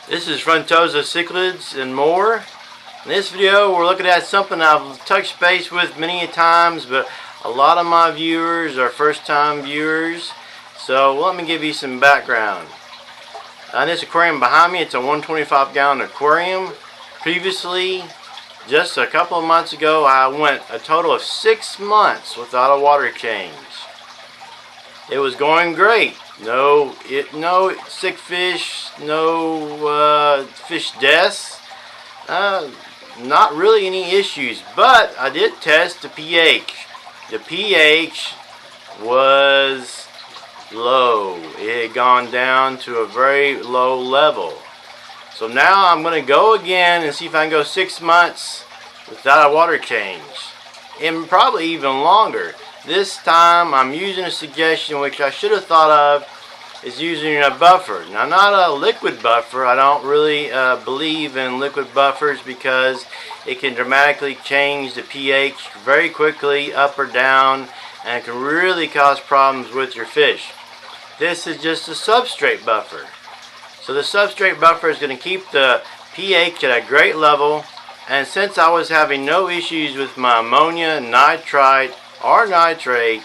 This is Frontosa cichlids and more. In this video we're looking at something I've touched base with many times, but a lot of my viewers are first time viewers, so let me give you some background. This aquarium behind me, it's a 125 gallon aquarium. Previously, just a couple of months ago, I went a total of 6 months without a water change. It was going great. No sick fish, no fish deaths, not really any issues. But I did test the pH. The pH was low. It had gone down to a very low level. So now I'm going to go again and see if I can go 6 months without a water change, and probably even longer. This time I'm using a suggestion which I should have thought of, is using a buffer. Now, not a liquid buffer. I don't really believe in liquid buffers because it can dramatically change the pH very quickly, up or down, and it can really cause problems with your fish. This is just a substrate buffer. So the substrate buffer is going to keep the pH at a great level, and since I was having no issues with my ammonia, nitrite, or nitrate,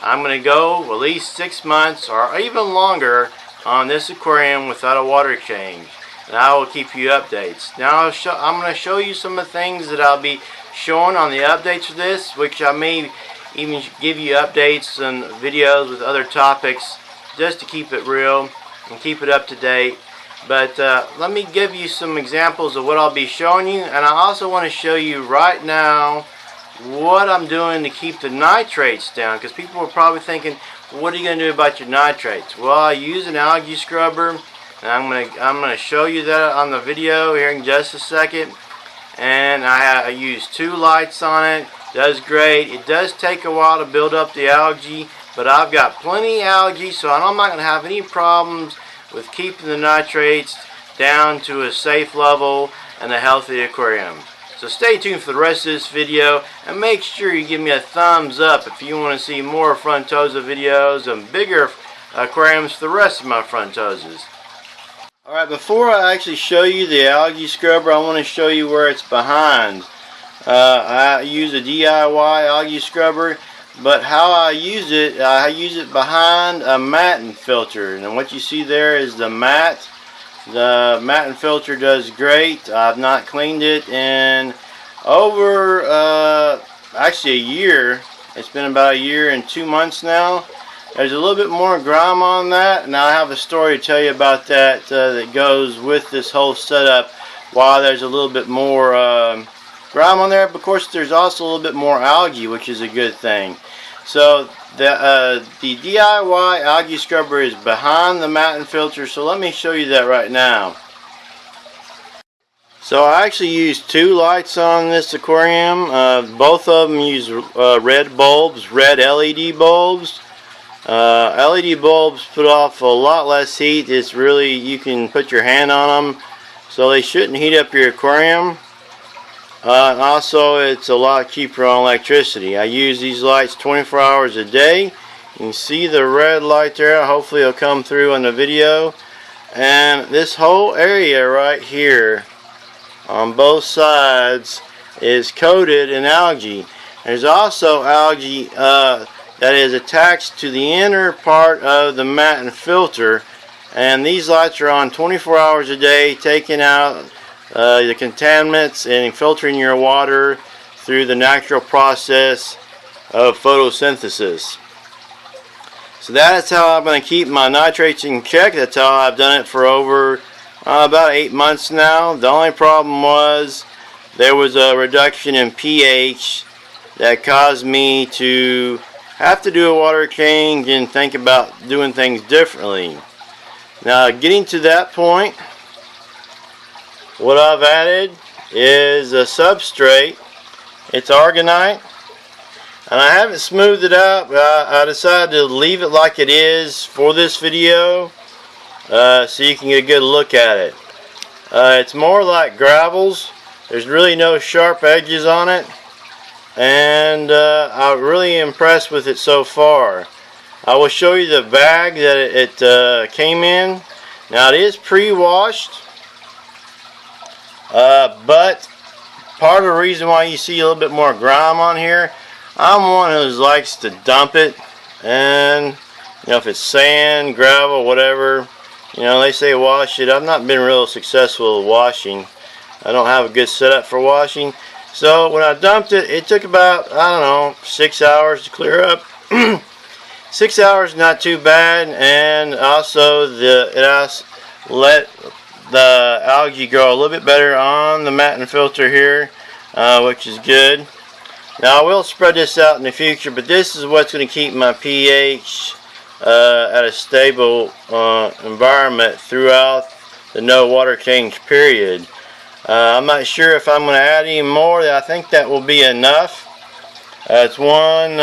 I'm going to go at least 6 months or even longer on this aquarium without a water change, and I will keep you updates. Now I'm going to show you some of the things that I'll be showing on the updates for this, which I may even give you updates and videos with other topics just to keep it real and keep it up to date. But let me give you some examples of what I'll be showing you, and I also want to show you right now what I'm doing to keep the nitrates down, because people are probably thinking, what are you going to do about your nitrates? Well, I use an algae scrubber, and I'm going to show you that on the video here in just a second. And I use 2 lights on it. Does great. It does take a while to build up the algae, but I've got plenty of algae, so I'm not going to have any problems with keeping the nitrates down to a safe level and a healthy aquarium. So stay tuned for the rest of this video, and make sure you give me a thumbs up if you want to see more Frontosa videos and bigger aquariums for the rest of my Frontosas. Alright, before I actually show you the algae scrubber, I want to show you where it's behind. I use a DIY algae scrubber, but how I use it behind a matting filter. And what you see there is the mat. The matting filter does great. I've not cleaned it in over actually a year. It's been about a year and 2 months now. There's a little bit more grime on that, and I have a story to tell you about that that goes with this whole setup. Why there's a little bit more grime on there, but of course there's also a little bit more algae, which is a good thing. So the DIY algae scrubber is behind the matting filter, so let me show you that right now. So I actually use 2 lights on this aquarium. Both of them use red bulbs, red LED bulbs. LED bulbs put off a lot less heat. It's really, you can put your hand on them, so they shouldn't heat up your aquarium. Also, it's a lot cheaper on electricity. I use these lights 24 hours a day. You can see the red light there. Hopefully it'll come through on the video. And this whole area right here on both sides is coated in algae. There's also algae that is attached to the inner part of the matting filter, and these lights are on 24 hours a day, taking out the contaminants and filtering your water through the natural process of photosynthesis. So that's how I'm going to keep my nitrates in check. That's how I've done it for over about 8 months now. The only problem was there was a reduction in pH that caused me to have to do a water change and think about doing things differently. Now, getting to that point, what I've added is a substrate. It's argonite, and I haven't smoothed it out, but I decided to leave it like it is for this video, so you can get a good look at it. It's more like gravels. There's really no sharp edges on it, and I'm really impressed with it so far. I will show you the bag that it came in. Now, it is pre-washed. But part of the reason why you see a little bit more grime on here, I'm one who likes to dump it, and you know, if it's sand, gravel, whatever, you know, they say wash it. I've not been real successful with washing. I don't have a good setup for washing. So when I dumped it, it took about, I don't know, 6 hours to clear up. 6 hours, not too bad. And also it let the algae grow a little bit better on the matting filter here, which is good. Now I will spread this out in the future, but this is what's going to keep my pH at a stable environment throughout the no water change period. I'm not sure if I'm going to add any more. I think that will be enough. It's one,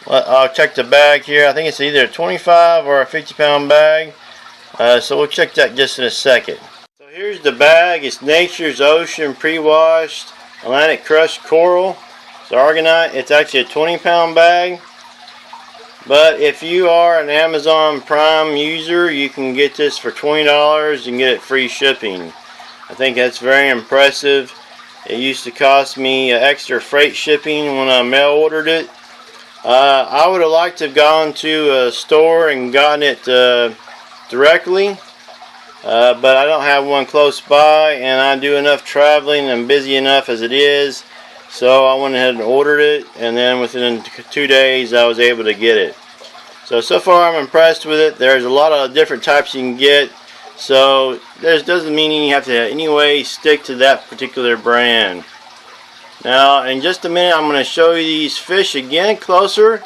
I'll check the bag here. I think it's either a 25 or a 50-pound bag. So we'll check that just in a second. So here's the bag. It's Nature's Ocean Pre-Washed Atlantic Crushed Coral. It's Argonite. It's actually a 20-pound bag. But if you are an Amazon Prime user, you can get this for $20 and get it free shipping. I think that's very impressive. It used to cost me extra freight shipping when I mail ordered it. I would have liked to have gone to a store and gotten it directly, but I don't have one close by, and I do enough traveling and busy enough as it is, so I went ahead and ordered it, and then within 2 days I was able to get it. So far I'm impressed with it. There's a lot of different types you can get, so this doesn't mean you have to in any way stick to that particular brand. Now in just a minute I'm going to show you these fish again closer,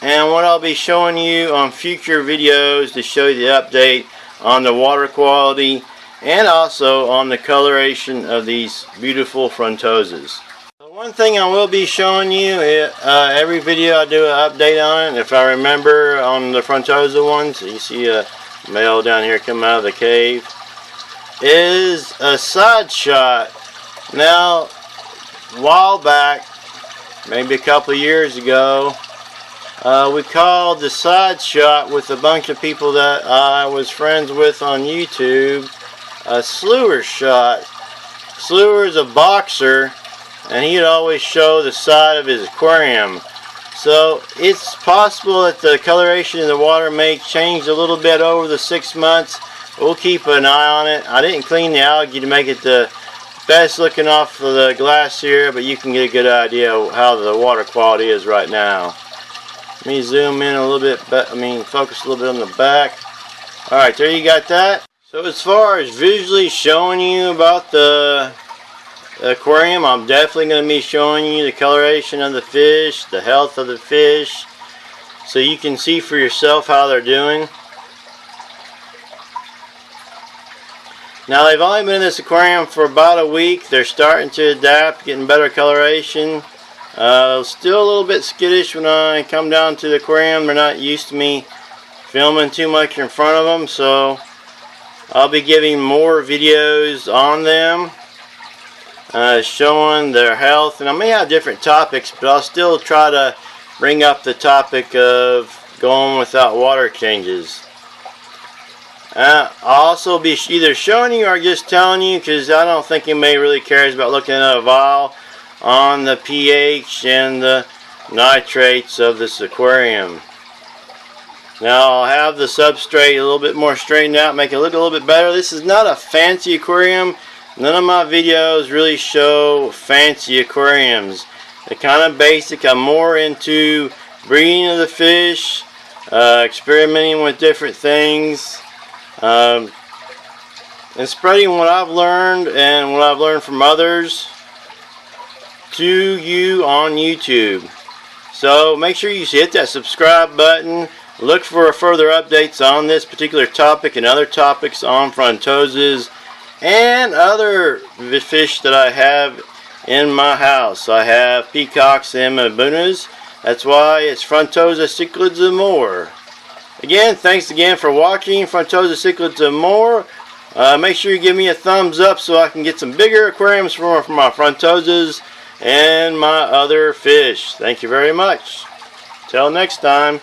and what I'll be showing you on future videos to show you the update on the water quality and also on the coloration of these beautiful Frontosas. One thing I will be showing you, every video I do an update on it, if I remember on the Frontosa ones, you see a male down here coming out of the cave, is a side shot. Now, a while back, maybe a couple of years ago, we called the side shot with a bunch of people that I was friends with on YouTube a slewer shot. Slewer is a boxer, and he'd always show the side of his aquarium. So it's possible that the coloration of the water may change a little bit over the 6 months. We'll keep an eye on it. I didn't clean the algae to make it the best looking off of the glass here, but you can get a good idea of how the water quality is right now. Let me zoom in a little bit, focus a little bit on the back. Alright, there you got that. So as far as visually showing you about the aquarium, I'm definitely going to be showing you the coloration of the fish, the health of the fish, so you can see for yourself how they're doing. Now they've only been in this aquarium for about a week. They're starting to adapt, getting better coloration. Still a little bit skittish when I come down to the aquarium. They're not used to me filming too much in front of them, so I'll be giving more videos on them, showing their health, and I may have different topics, but I'll still try to bring up the topic of going without water changes. I'll also be either showing you or just telling you, because I don't think anybody really cares about looking at a vial on the pH and the nitrates of this aquarium. Now I'll have the substrate a little bit more straightened out, make it look a little bit better. This is not a fancy aquarium. None of my videos really show fancy aquariums. They're kind of basic. I'm more into breeding of the fish, experimenting with different things, and spreading what I've learned and what I've learned from others to you on YouTube. So make sure you hit that subscribe button. Look for further updates on this particular topic and other topics on Frontosas and other fish that I have in my house. I have peacocks and mabunas. That's why it's Frontosa cichlids and more. Again, thanks again for watching Frontosa cichlids and more. Make sure you give me a thumbs up so I can get some bigger aquariums for my Frontosas and my other fish. Thank you very much. Till next time.